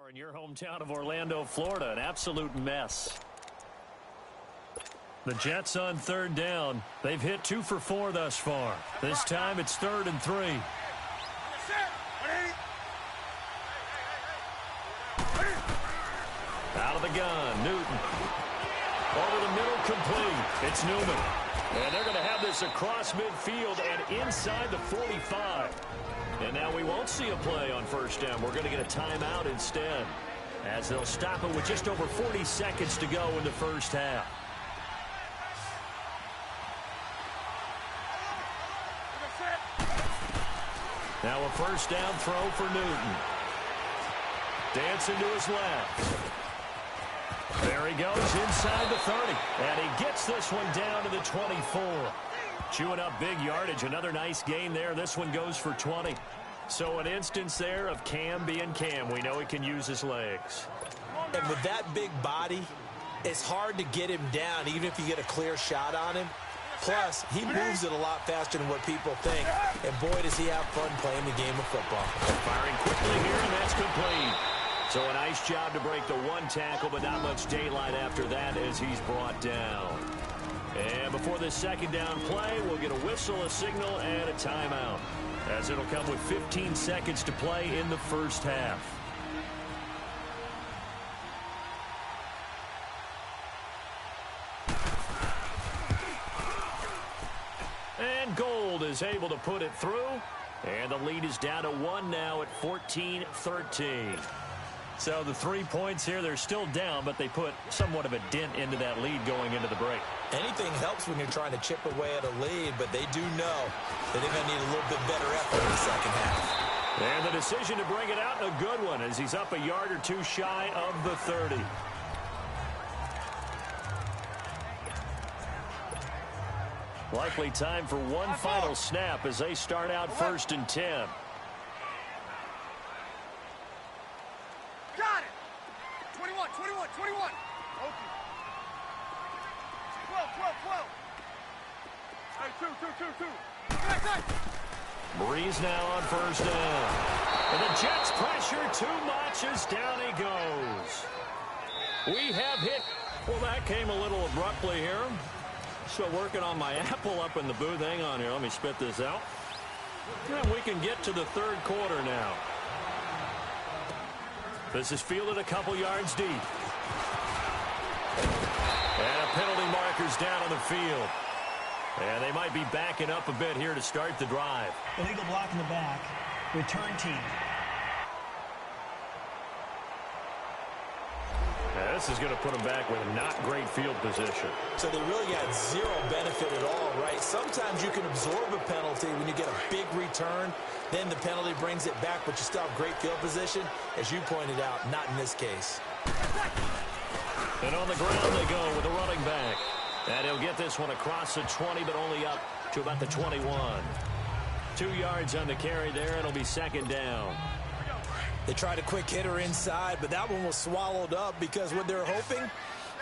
In your hometown of Orlando, Florida, an absolute mess. The Jets on third down. They've hit 2 for 4 thus far. This time it's 3rd and 3. Out of the gun, Newton. Over the middle, complete. It's Newman. And they're going to have this across midfield and inside the 45. And now we won't see a play on first down. We're going to get a timeout instead, as they'll stop it with just over 40 seconds to go in the first half. Now a first down throw for Newton. Dancing to his left. There he goes inside the 30. And he gets this one down to the 24. Chewing up big yardage. Another nice gain there. This one goes for 20. So an instance there of Cam being Cam. We know he can use his legs. And with that big body, it's hard to get him down, even if you get a clear shot on him. Plus, he moves it a lot faster than what people think. And boy, does he have fun playing the game of football. Firing quickly here, and that's complete. So a nice job to break the one tackle, but not much daylight after that as he's brought down. And before this second down play, we'll get a whistle, a signal, and a timeout, as it'll come with 15 seconds to play in the first half. And Gold is able to put it through, and the lead is down to 1 now at 14-13. So the 3 points here, they're still down, but they put somewhat of a dent into that lead going into the break. Anything helps when you're trying to chip away at a lead, but they do know that they're going to need a little bit better effort in the second half. And the decision to bring it out, a good one, as he's up a yard or two shy of the 30. Likely time for one final snap as they start out 1st and 10. Got it! 21, 21, 21. Okay. 12, 12, 12. Hey, 2. Breeze now on 1st down. And the Jets pressure too much as down he goes. We have hit. Well, that came a little abruptly here. So working on my apple up in the booth. Hang on here. Let me spit this out. And we can get to the 3rd quarter now. This is fielded a couple yards deep. And a penalty marker's down on the field. And they might be backing up a bit here to start the drive. Illegal block in the back. Return team. Now this is going to put them back with not great field position. So they really got zero benefit at all, right? Sometimes you can absorb a penalty when you get a big return. Then the penalty brings it back, but you still have great field position. As you pointed out, not in this case. And on the ground they go with the running back. And he'll get this one across the 20, but only up to about the 21. 2 yards on the carry there. It'll be 2nd down. They tried a quick hitter inside, but that one was swallowed up because what they're hoping,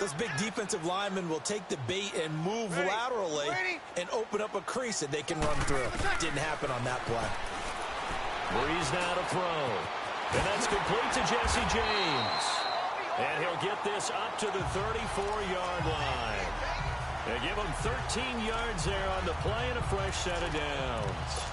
those big defensive linemen will take the bait and move laterally and open up a crease that they can run through. Didn't happen on that play. Breeze now to throw. And that's complete to Jesse James. And he'll get this up to the 34-yard line. They give him 13 yards there on the play and a fresh set of downs.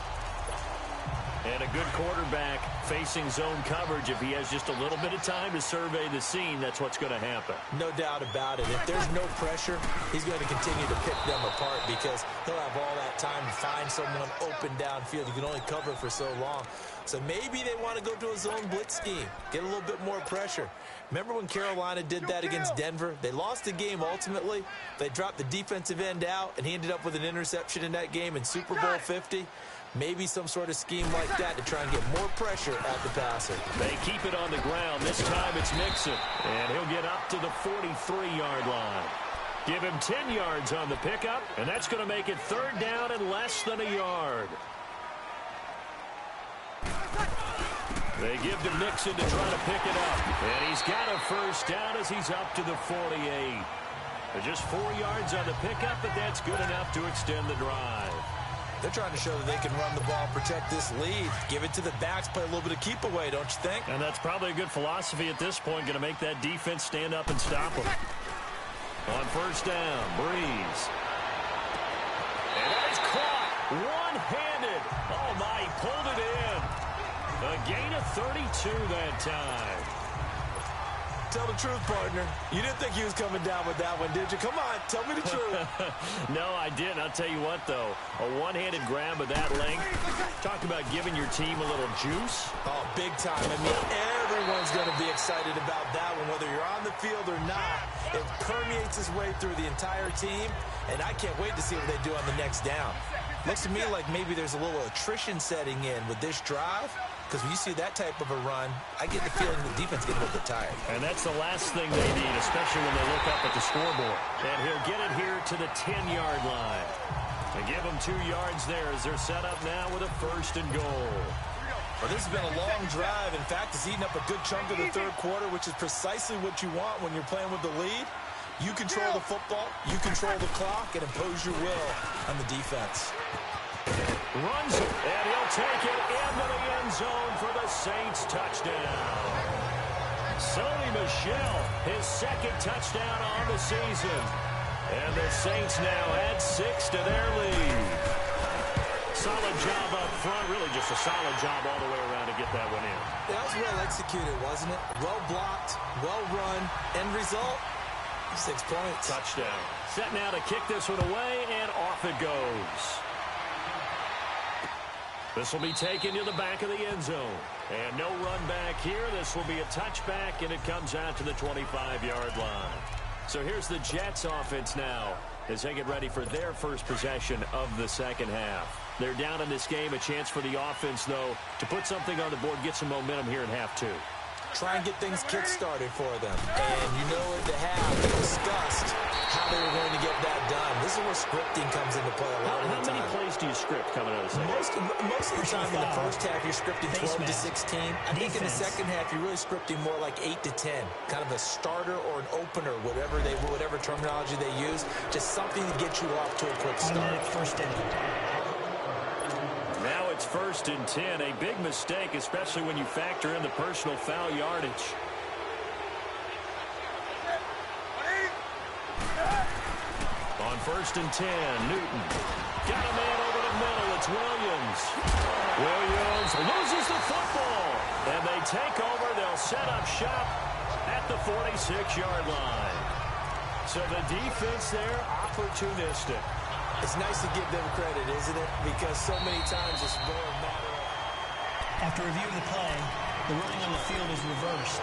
And a good quarterback facing zone coverage. If he has just a little bit of time to survey the scene, that's what's going to happen. No doubt about it. If there's no pressure, he's going to continue to pick them apart because he'll have all that time to find someone open downfield. You can only cover for so long. So maybe they want to go to a zone blitz scheme, get a little bit more pressure. Remember when Carolina did that against Denver? They lost the game ultimately. They dropped the defensive end out, and he ended up with an interception in that game in Super Bowl 50. Maybe some sort of scheme like that to try and get more pressure at the passer. They keep it on the ground. This time it's Mixon. And he'll get up to the 43-yard line. Give him 10 yards on the pickup, and that's going to make it 3rd down and less than a yard. They give to Mixon to try to pick it up. And he's got a first down as he's up to the 48. Just 4 yards on the pickup, but that's good enough to extend the drive. They're trying to show that they can run the ball, protect this lead, give it to the backs, play a little bit of keep away, don't you think? And that's probably a good philosophy at this point, going to make that defense stand up and stop them. On first down, Breeze. And that is caught one-handed. Oh, my, he pulled it in. A gain of 32 that time. Tell the truth, partner. You didn't think he was coming down with that one, did you? Come on, tell me the truth. No, I didn't. I'll tell you what, though. A one-handed grab of that length. Talk about giving your team a little juice. Oh, big time. I mean, everyone's going to be excited about that one, whether you're on the field or not. It permeates its way through the entire team, and I can't wait to see what they do on the next down. Looks to me like maybe there's a little attrition setting in with this drive. Because when you see that type of a run, I get the feeling the defense gets a little bit tired. And that's the last thing they need, especially when they look up at the scoreboard. And he'll get it here to the 10-yard line. And give them 2 yards there as they're set up now with a first and goal. Well, this has been a long drive. In fact, it's eaten up a good chunk of the third quarter, which is precisely what you want when you're playing with the lead. You control the football, you control the clock, and impose your will on the defense. Runs it, and he'll take it into the end zone for the Saints touchdown. Sony Michel, his second touchdown on the season. And the Saints now add 6 to their lead. Solid job up front, really just a solid job all the way around to get that one in. That was well executed, wasn't it? Well blocked, well run, end result, 6 points. Touchdown. Set now to kick this one away, and off it goes. This will be taken to the back of the end zone. And no run back here. This will be a touchback, and it comes out to the 25-yard line. So here's the Jets offense now as they get ready for their first possession of the second half. They're down in this game. A chance for the offense, though, to put something on the board, get some momentum here in half 2. Try and get things kick-started for them. And you know what to have. They discussed how they were going to get that done. This is where scripting comes into play a lot of the time. How many plays do you script coming out of the second? Most of the time in the first half, you're scripting 12 to 16. I think in the second half, you're really scripting more like 8 to 10. Kind of a starter or an opener, whatever terminology they use. Just something to get you off to a quick start. First down. Now it's 1st and 10. A big mistake, especially when you factor in the personal foul yardage. On 1st and 10, Newton. Got a man over the middle. It's Williams. Williams loses the football. And they take over. They'll set up shop at the 46-yard line. So the defense there, opportunistic. It's nice to give them credit, isn't it? Because so many times it's more a matter of... After review of the play, the ruling on the field is reversed.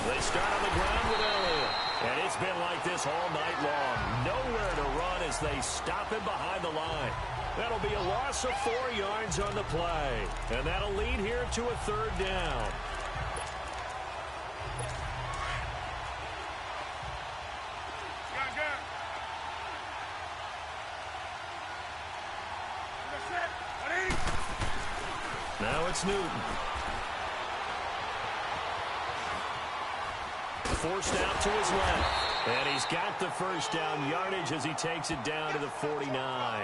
They start on the ground with Elliott. And it's been like this all night long. Nowhere to run as they stop him behind the line. That'll be a loss of 4 yards on the play. And that'll lead here to a 3rd down. Now it's Newton. Forced out to his left. And he's got the first down yardage as he takes it down to the 49.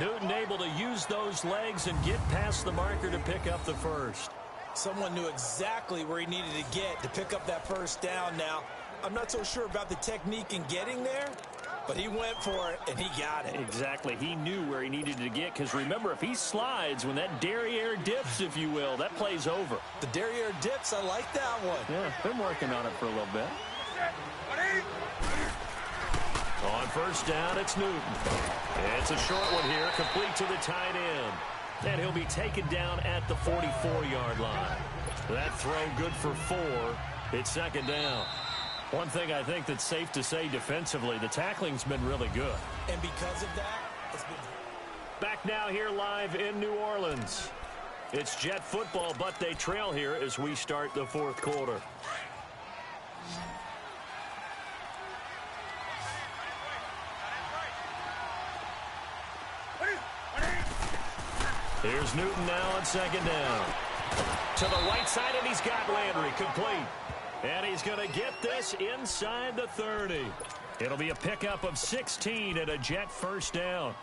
Newton able to use those legs and get past the marker to pick up the first. Someone knew exactly where he needed to get to pick up that first down. Now, I'm not so sure about the technique in getting there, but he went for it, and he got it. Exactly. He knew where he needed to get, because remember, if he slides, when that derriere dips, if you will, that play's over. The derriere dips, I like that one. Yeah, been working on it for a little bit. On first down, it's Newton. It's a short one here, complete to the tight end. And he'll be taken down at the 44-yard line. That throw good for 4. It's 2nd down. One thing I think that's safe to say defensively, the tackling's been really good. And because of that, it's been... Back now here live in New Orleans. It's Jet football, but they trail here as we start the 4th quarter. Here's Newton now on second down. To the right side, and he's got Landry complete. And he's going to get this inside the 30. It'll be a pickup of 16 and a Jet first down.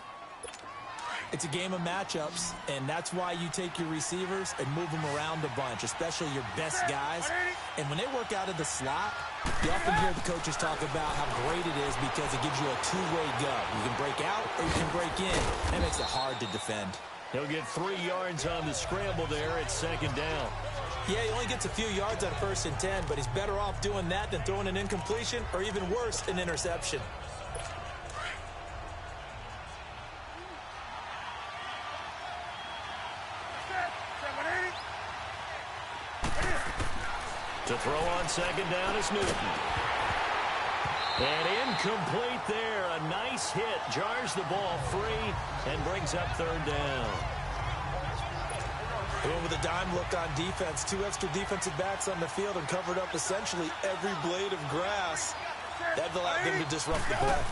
It's a game of matchups, and that's why you take your receivers and move them around a bunch, especially your best guys. And when they work out of the slot, you often hear the coaches talk about how great it is because it gives you a two-way go. You can break out or you can break in. That makes it hard to defend. He'll get 3 yards on the scramble there at second down. Yeah, he only gets a few yards on 1st and 10, but he's better off doing that than throwing an incompletion or even worse, an interception. To throw on second down is Newton. And incomplete there. A nice hit. Jars the ball free and brings up 3rd down. They went with a dime look on defense. 2 extra defensive backs on the field and covered up essentially every blade of grass. That allowed them to disrupt the play.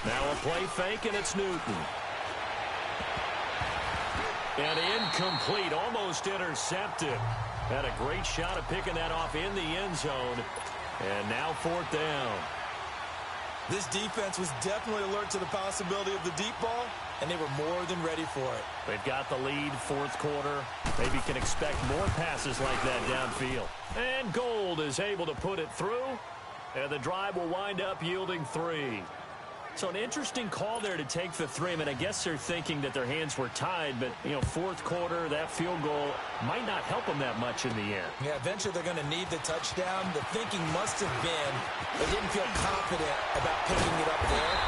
Now a play fake, and it's Newton. And incomplete. Almost intercepted. Had a great shot at picking that off in the end zone. And now 4th down. This defense was definitely alert to the possibility of the deep ball, and they were more than ready for it. They've got the lead, 4th quarter. Maybe can expect more passes like that downfield. And Gold is able to put it through, and the drive will wind up yielding 3. So an interesting call there to take the 3. I mean, I guess they're thinking that their hands were tied, but, 4th quarter, that field goal might not help them that much in the end. Yeah, eventually they're going to need the touchdown. The thinking must have been they didn't feel confident about picking it up there,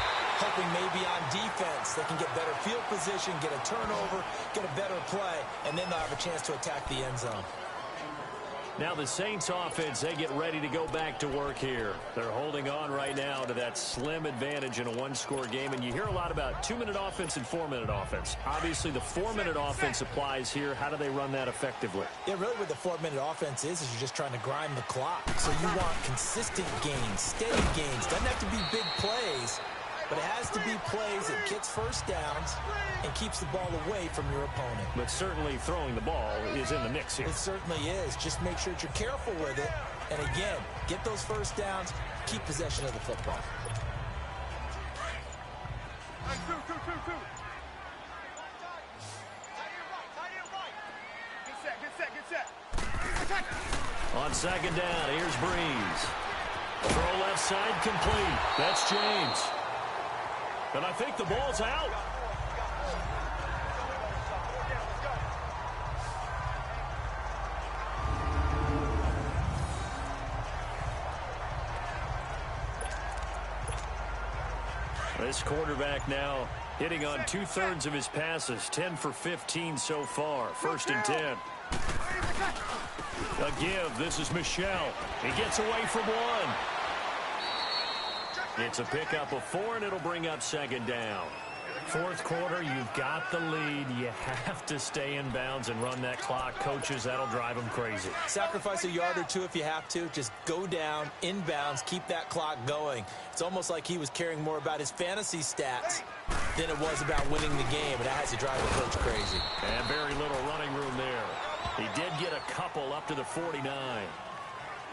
hoping maybe on defense they can get better field position, get a turnover, get a better play, and then they'll have a chance to attack the end zone. Now the Saints offense, they get ready to go back to work here. They're holding on right now to that slim advantage in a 1-score game. And you hear a lot about 2-minute offense and 4-minute offense. Obviously, the 4-minute offense applies here. How do they run that effectively? Yeah, really what the 4-minute offense is you're just trying to grind the clock. So you want consistent gains, steady gains. Doesn't have to be big plays, but it has to be plays that gets first downs and keeps the ball away from your opponent. But certainly throwing the ball is in the mix here. It certainly is. Just make sure that you're careful with it. And again, get those first downs, keep possession of the football. Two. Get set. On second down, here's Breeze. Throw left side complete. That's James. And I think the ball's out. This quarterback now hitting on 2/3 of his passes, 10 for 15 so far. 1st and 10. A give. This is Michel. He gets away from 1. It's a pickup of 4, and it'll bring up second down. 4th quarter, you've got the lead. You have to stay in bounds and run that clock. Coaches, that'll drive them crazy. Sacrifice a yard or 2 if you have to. Just go down, in bounds, keep that clock going. It's almost like he was caring more about his fantasy stats than it was about winning the game, and that has to drive the coach crazy. And very little running room there. He did get a couple up to the 49.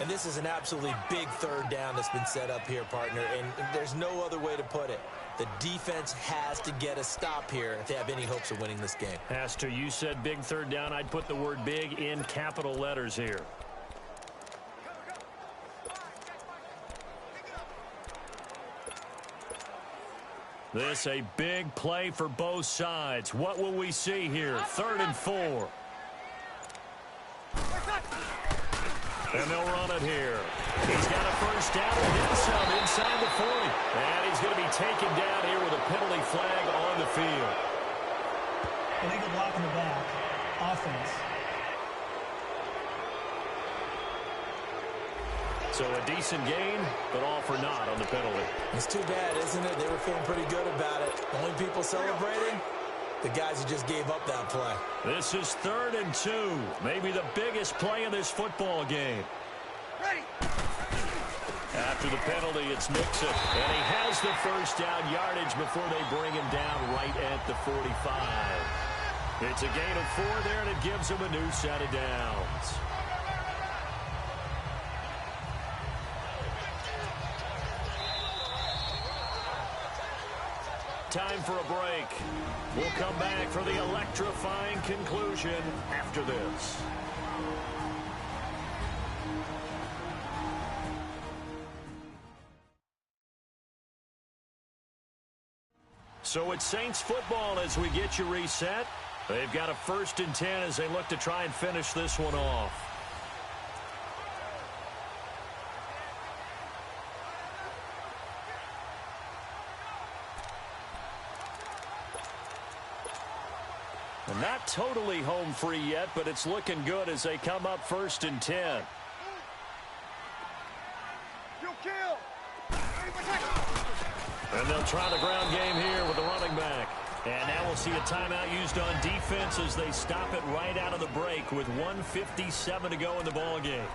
And this is an absolutely big 3rd down that's been set up here, partner, and there's no other way to put it. The defense has to get a stop here if they have any hopes of winning this game. Has to. You said big 3rd down. I'd put the word big in capital letters here. This a big play for both sides. What will we see here? 3rd and 4. And they'll run it here. He's got a first down and then some inside the 40. And he's going to be taken down here with a penalty flag on the field. Illegal block in the back. Offense. So a decent gain, but all for naught on the penalty. It's too bad, isn't it? They were feeling pretty good about it. The only people celebrating, the guys who just gave up that play. This is 3rd and 2. Maybe the biggest play in this football game. Ready. After the penalty, it's Mixon. And he has the first down yardage before they bring him down right at the 45. It's a gain of 4 there, and it gives them a new set of downs. Time for a break. We'll come back for the electrifying conclusion after this. So it's Saints football as we get you reset. They've got a 1st and 10 as they look to try and finish this one off. Not totally home free yet, but it's looking good as they come up 1st and 10. And they'll try the ground game here with the running back. And now we'll see a timeout used on defense as they stop it right out of the break with 1:57 to go in the ball game.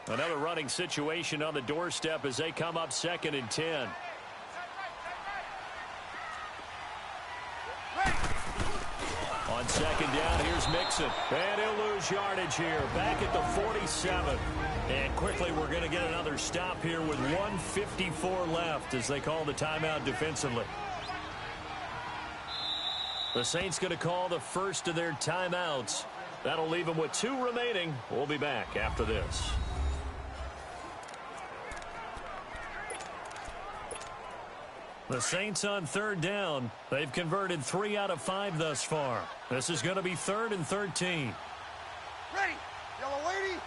Another running situation on the doorstep as they come up 2nd and 10. On 2nd down, here's Mixon. And he'll lose yardage here. Back at the 47. And quickly, we're going to get another stop here with 1:54 left as they call the timeout defensively. The Saints going to call the first of their timeouts. That'll leave them with 2 remaining. We'll be back after this. The Saints on 3rd down. They've converted 3 out of 5 thus far. This is going to be 3rd and 13. Ready, yellow lady.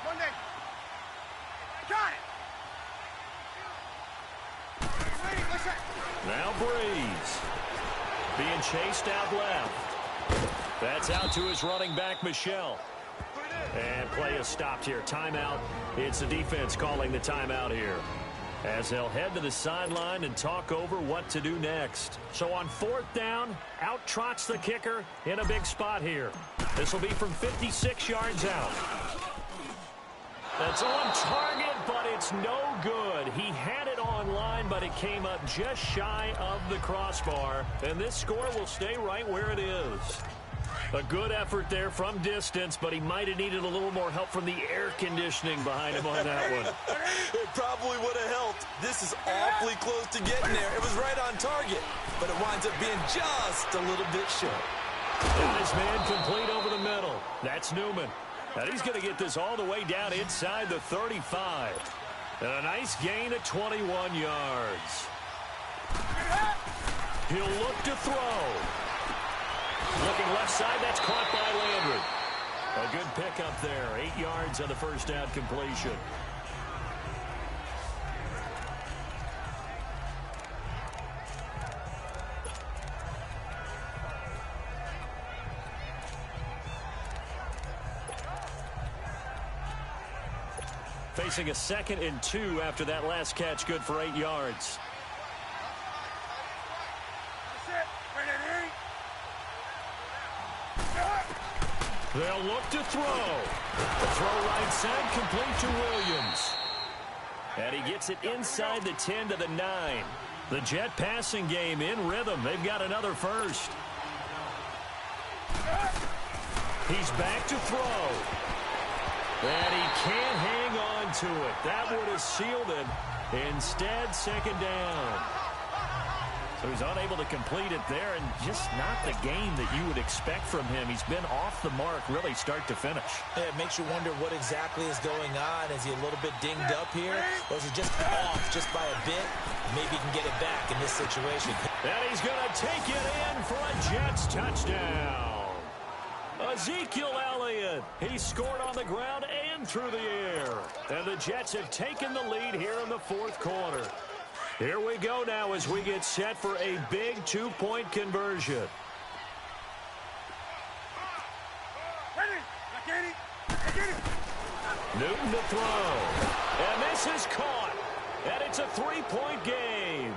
Monday. Got it. Ready, listen. Now Breeze. Being chased out left. That's out to his running back, Michelle. And play is stopped here. Timeout. It's the defense calling the timeout here, as they'll head to the sideline and talk over what to do next. So on 4th down, out trots the kicker in a big spot here. This will be from 56 yards out. That's on target, but it's no good. He had it on line, but it came up just shy of the crossbar. And this score will stay right where it is. A good effort there from distance, but he might have needed a little more help from the air conditioning behind him on that one. It probably would have helped. This is awfully close to getting there. It was right on target, but it winds up being just a little bit short. Got his man complete over the middle. That's Newman. And he's going to get this all the way down inside the 35. And a nice gain of 21 yards. He'll look to throw. Looking left side, that's caught by Landry. A good pickup there. 8 yards on the first down completion. Facing a 2nd and 2 after that last catch, good for 8 yards. They'll look to throw. The throw right side, complete to Williams. And he gets it inside the 10 to the 9. The Jet passing game in rhythm. They've got another first. He's back to throw. And he can't hang on to it. That would have sealed him. Instead, 2nd down. So he's unable to complete it there, and just not the game that you would expect from him. He's been off the mark really start to finish. Yeah, it makes you wonder what exactly is going on. Is he a little bit dinged up here, or is he just off just by a bit? Maybe he can get it back in this situation. And he's going to take it in for a Jets touchdown. Ezekiel Elliott. He scored on the ground and through the air. And the Jets have taken the lead here in the 4th quarter. Here we go now as we get set for a big 2-point conversion. Newton to throw. And this is caught. And it's a 3-point game.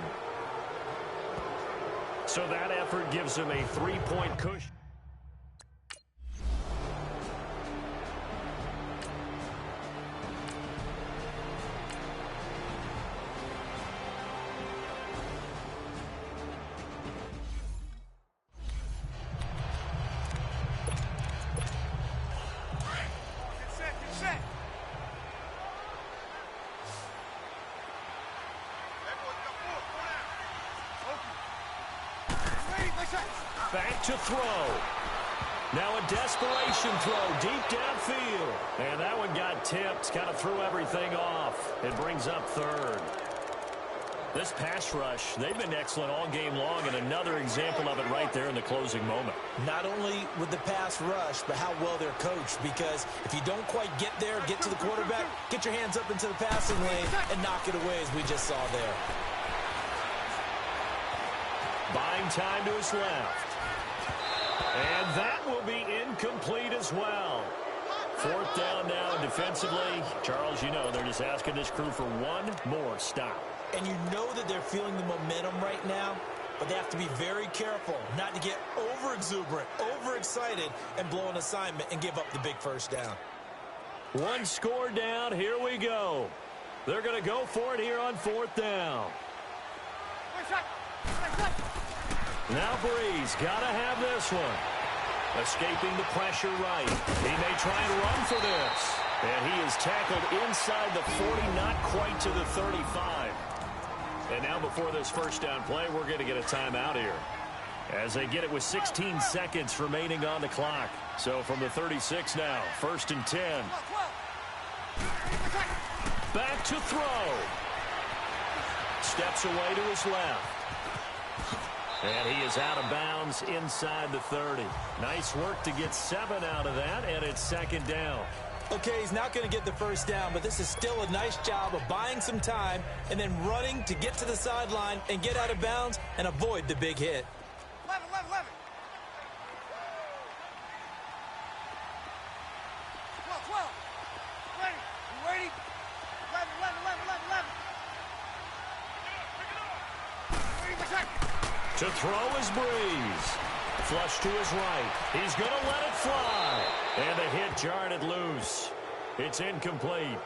So that effort gives him a 3-point cushion. Back to throw. Now a desperation throw deep downfield. And that one got tipped. Kind of threw everything off. It brings up third. This pass rush, they've been excellent all game long, and another example of it right there in the closing moment. Not only with the pass rush, but how well they're coached, because if you don't quite get there, get to the quarterback, get your hands up into the passing lane and knock it away, as we just saw there. Buying time to his left. And that will be incomplete as well. Fourth down now, and defensively, Charles, you know, they're just asking this crew for one more stop. And you know that they're feeling the momentum right now, but they have to be very careful not to get over-exuberant, over-excited, and blow an assignment and give up the big first down. One score down. Here we go. They're going to go for it here on fourth down. Now Breeze got to have this one. Escaping the pressure right. He may try and run for this. And he is tackled inside the 40, not quite to the 35. And now before this first down play, we're going to get a timeout here, as they get it with 16 seconds remaining on the clock. So from the 36 now, 1st and 10. Back to throw. Steps away to his left. And he is out of bounds inside the 30. Nice work to get 7 out of that, and it's second down. Okay, he's not going to get the first down, but this is still a nice job of buying some time and then running to get to the sideline and get out of bounds and avoid the big hit. 11. 12. Ready. You ready? 11. To throw is Breeze. Flush to his right. He's going to let it fly. And the hit jarred it loose. It's incomplete.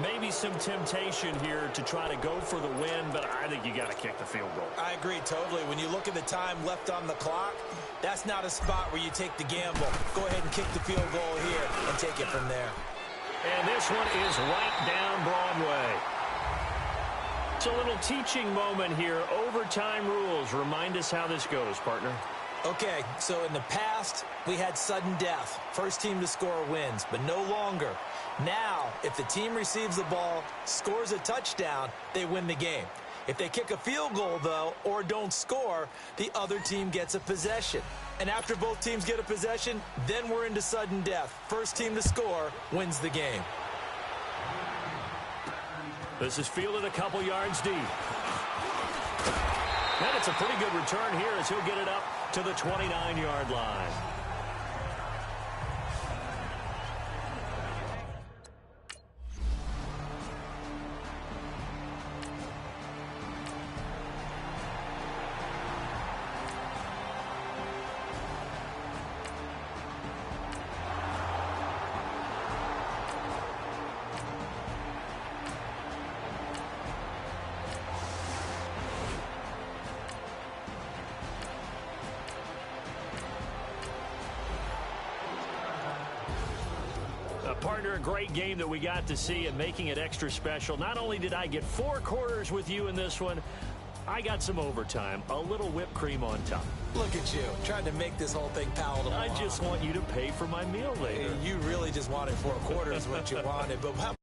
Maybe some temptation here to try to go for the win, but I think you got to kick the field goal. I agree totally. When you look at the time left on the clock, that's not a spot where you take the gamble. Go ahead and kick the field goal here and take it from there. And this one is right down Broadway. It's a little teaching moment here. Overtime rules. Remind us how this goes, partner. Okay, so in the past, we had sudden death. First team to score wins, but no longer. Now, if the team receives the ball, scores a touchdown, they win the game. If they kick a field goal, though, or don't score, the other team gets a possession. And after both teams get a possession, then we're into sudden death. First team to score wins the game. This is fielded a couple yards deep. And it's a pretty good return here as he'll get it up to the 29-yard line. Partner, a great game that we got to see and making it extra special. Not only did I get 4 quarters with you in this one, I got some overtime, a little whipped cream on top. Look at you, trying to make this whole thing palatable. I just want you to pay for my meal later. You really just wanted 4 quarters what you wanted, but how